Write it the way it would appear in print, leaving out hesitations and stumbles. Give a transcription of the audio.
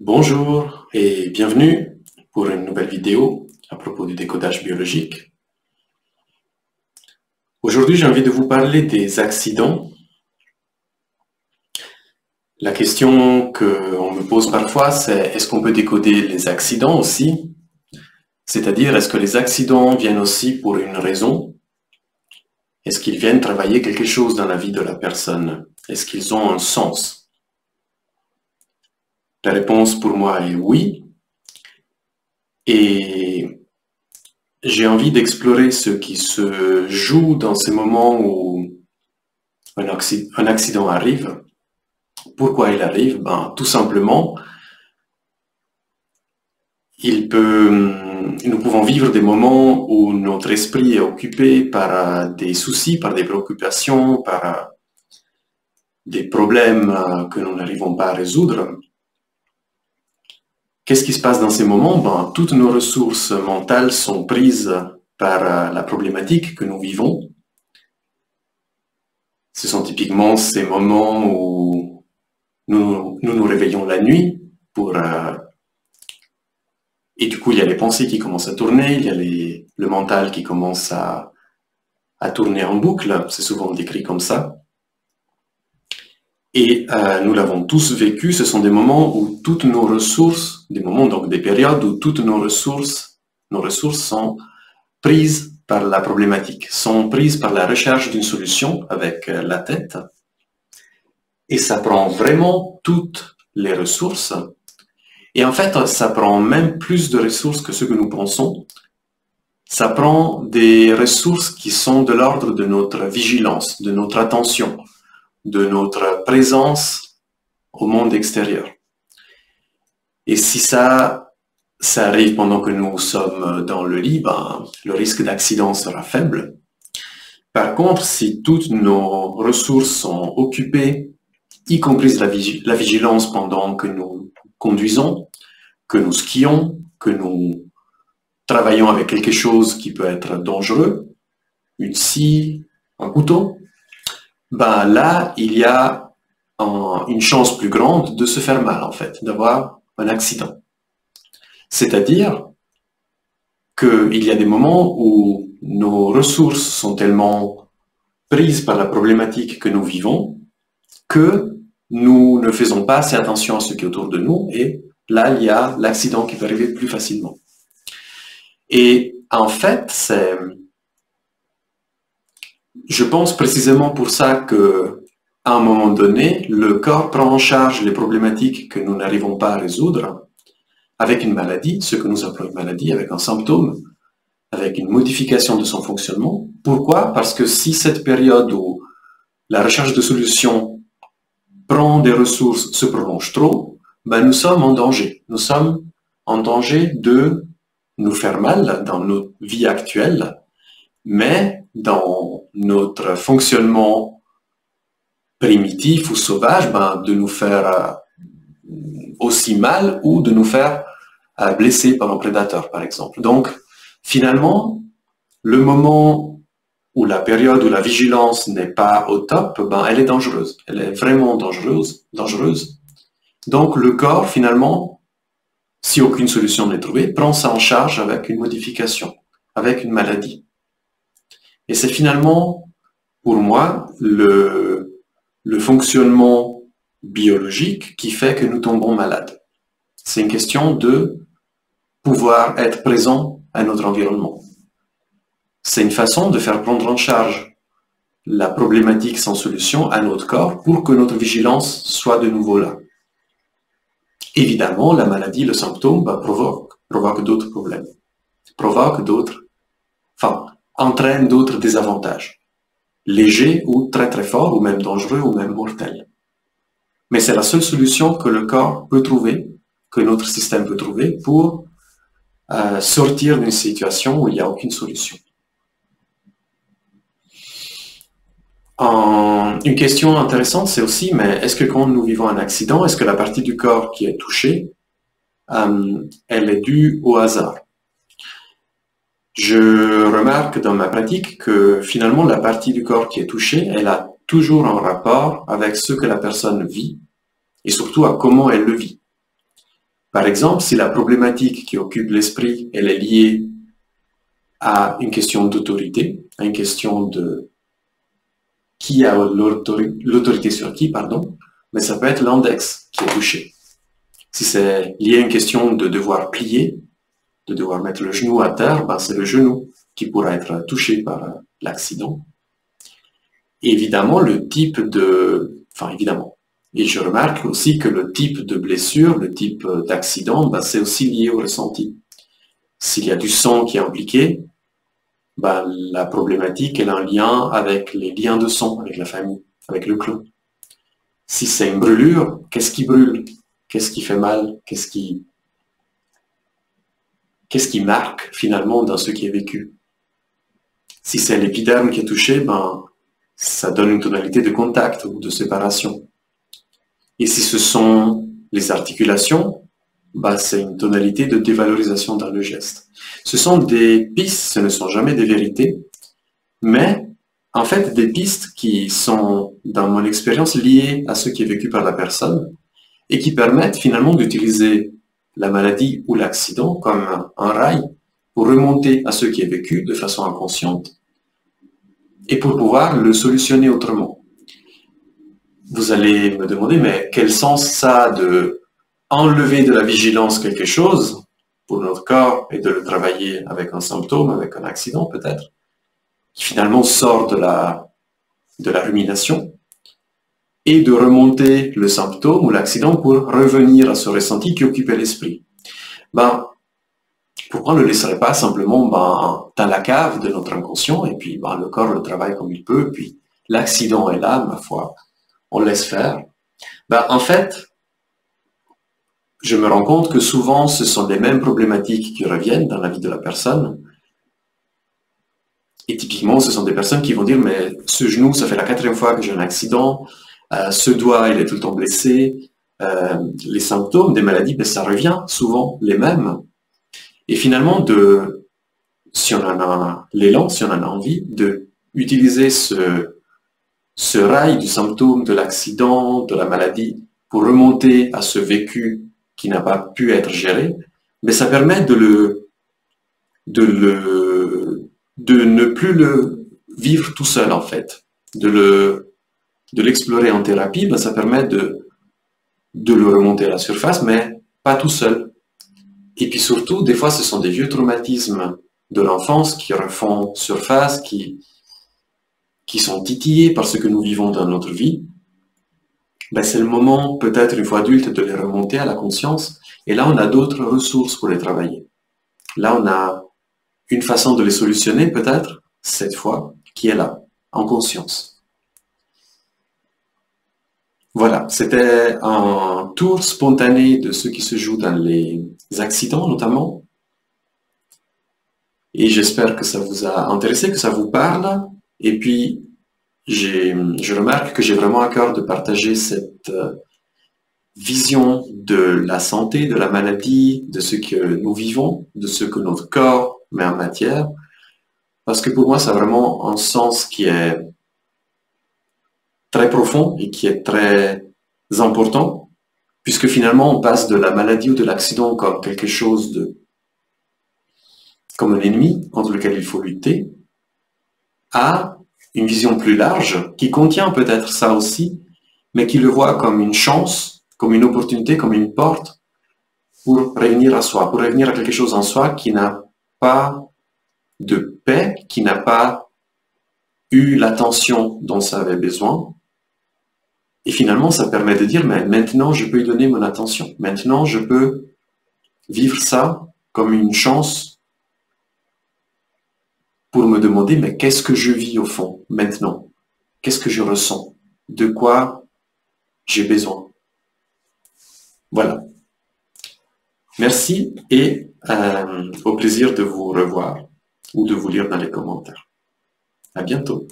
Bonjour et bienvenue pour une nouvelle vidéo à propos du décodage biologique. Aujourd'hui, j'ai envie de vous parler des accidents. La question qu'on me pose parfois, c'est est-ce qu'on peut décoder les accidents aussi? C'est-à-dire, est-ce que les accidents viennent aussi pour une raison? Est-ce qu'ils viennent travailler quelque chose dans la vie de la personne? Est-ce qu'ils ont un sens? La réponse pour moi est oui. Et j'ai envie d'explorer ce qui se joue dans ces moments où un accident arrive. Pourquoi il arrive? Tout simplement, nous pouvons vivre des moments où notre esprit est occupé par des soucis, par des préoccupations, par des problèmes que nous n'arrivons pas à résoudre. Qu'est-ce qui se passe dans ces moments? Toutes nos ressources mentales sont prises par la problématique que nous vivons. Ce sont typiquement ces moments où nous réveillons la nuit et du coup, il y a les pensées qui commencent à tourner, il y a le mental qui commence à tourner en boucle, c'est souvent décrit comme ça. Et nous l'avons tous vécu, ce sont des moments où toutes nos ressources, donc des périodes où toutes nos ressources sont prises par la problématique, sont prises par la recherche d'une solution avec la tête. Et ça prend vraiment toutes les ressources. Et en fait, ça prend même plus de ressources que ce que nous pensons. Ça prend des ressources qui sont de l'ordre de notre vigilance, de notre attention, de notre présence au monde extérieur. Et si ça arrive pendant que nous sommes dans le lit, le risque d'accident sera faible. Par contre, si toutes nos ressources sont occupées, y compris la vigilance pendant que nous conduisons, que nous skions, que nous travaillons avec quelque chose qui peut être dangereux, une scie, un couteau, là, il y a une chance plus grande de se faire mal, en fait, d'avoir un accident. C'est-à-dire qu'il y a des moments où nos ressources sont tellement prises par la problématique que nous vivons que nous ne faisons pas assez attention à ce qui est autour de nous et là, il y a l'accident qui peut arriver plus facilement. Et en fait, je pense précisément pour ça que, à un moment donné, le corps prend en charge les problématiques que nous n'arrivons pas à résoudre avec une maladie, ce que nous appelons une maladie, avec un symptôme, avec une modification de son fonctionnement. Pourquoi? Parce que si cette période où la recherche de solutions prend des ressources, se prolonge trop, nous sommes en danger. Nous sommes en danger de nous faire mal dans notre vie actuelle, mais dans notre fonctionnement primitif ou sauvage, de nous faire aussi mal ou de nous faire blesser par un prédateur, par exemple. Donc, finalement, le moment où la période où la vigilance n'est pas au top, elle est dangereuse. Elle est vraiment dangereuse. Donc, le corps, finalement, si aucune solution n'est trouvée, prend ça en charge avec une modification, avec une maladie. Et c'est finalement, pour moi, le fonctionnement biologique qui fait que nous tombons malades. C'est une question de pouvoir être présent à notre environnement. C'est une façon de faire prendre en charge la problématique sans solution à notre corps pour que notre vigilance soit de nouveau là. Évidemment, la maladie, le symptôme, provoque d'autres problèmes, entraîne d'autres désavantages, légers ou très très forts, ou même dangereux, ou même mortels. Mais c'est la seule solution que le corps peut trouver, que notre système peut trouver pour sortir d'une situation où il n'y a aucune solution. Une question intéressante, c'est aussi, mais est-ce que quand nous vivons un accident, est-ce que la partie du corps qui est touchée, elle est due au hasard? Je remarque dans ma pratique que finalement, la partie du corps qui est touchée, elle a toujours un rapport avec ce que la personne vit et surtout à comment elle le vit. Par exemple, si la problématique qui occupe l'esprit, elle est liée à une question d'autorité, à une question de qui a l'autorité sur qui, pardon, mais ça peut être l'index qui est touché. Si c'est lié à une question de devoir plier, de devoir mettre le genou à terre, ben c'est le genou qui pourra être touché par l'accident. Et évidemment, le type de... Enfin, évidemment. Et je remarque aussi que le type de blessure, le type d'accident, ben, c'est aussi lié au ressenti. S'il y a du sang qui est impliqué, ben, la problématique est un lien avec les liens de sang, avec la famille, avec le clan. Si c'est une brûlure, qu'est-ce qui brûle? Qu'est-ce qui fait mal? Qu'est-ce qui marque finalement dans ce qui est vécu? Si c'est l'épiderme qui est touché, ben, ça donne une tonalité de contact ou de séparation. Et si ce sont les articulations, ben, c'est une tonalité de dévalorisation dans le geste. Ce sont des pistes, ce ne sont jamais des vérités, mais en fait des pistes qui sont, dans mon expérience, liées à ce qui est vécu par la personne et qui permettent finalement d'utiliser la maladie ou l'accident comme un rail pour remonter à ce qui est vécu de façon inconsciente et pour pouvoir le solutionner autrement. Vous allez me demander, mais quel sens ça a de enlever de la vigilance quelque chose pour notre corps et de le travailler avec un symptôme, avec un accident peut-être, qui finalement sort de la rumination, et de remonter le symptôme ou l'accident pour revenir à ce ressenti qui occupait l'esprit. Ben, pourquoi on ne le laisserait pas simplement dans la cave de notre inconscient, et puis le corps le travaille comme il peut, puis l'accident est là, ma foi, on laisse faire. En fait, je me rends compte que souvent, ce sont les mêmes problématiques qui reviennent dans la vie de la personne. Et typiquement, ce sont des personnes qui vont dire, mais ce genou, ça fait la 4e fois que j'ai un accident, ce doigt, il est tout le temps blessé. Les symptômes des maladies, ça revient souvent les mêmes. Et finalement, si on en a l'élan, si on en a envie, d'utiliser ce rail du symptôme, de l'accident, de la maladie, pour remonter à ce vécu qui n'a pas pu être géré, mais ça permet de ne plus le vivre tout seul, en fait. De l'explorer en thérapie, ça permet de le remonter à la surface, mais pas tout seul. Et puis surtout, des fois, ce sont des vieux traumatismes de l'enfance qui refont surface, qui sont titillés par ce que nous vivons dans notre vie. C'est le moment, peut-être une fois adulte, de les remonter à la conscience. Et là, on a d'autres ressources pour les travailler. Là, on a une façon de les solutionner, peut-être, cette fois, qui est là, en conscience. Voilà, c'était un tour spontané de ce qui se joue dans les accidents, notamment. Et j'espère que ça vous a intéressé, que ça vous parle. Et puis, je remarque que j'ai vraiment à cœur de partager cette vision de la santé, de la maladie, de ce que nous vivons, de ce que notre corps met en matière. Parce que pour moi, ça a vraiment un sens qui est très profond et qui est très important, puisque finalement, on passe de la maladie ou de l'accident comme quelque chose comme un ennemi contre lequel il faut lutter, à une vision plus large, qui contient peut-être ça aussi, mais qui le voit comme une chance, comme une opportunité, comme une porte pour revenir à soi, pour revenir à quelque chose en soi qui n'a pas de paix, qui n'a pas eu l'attention dont ça avait besoin. Et finalement, ça permet de dire, mais maintenant, je peux y donner mon attention. Maintenant, je peux vivre ça comme une chance pour me demander, mais qu'est-ce que je vis au fond, maintenant? Qu'est-ce que je ressens? De quoi j'ai besoin? Voilà. Merci et au plaisir de vous revoir ou de vous lire dans les commentaires. À bientôt.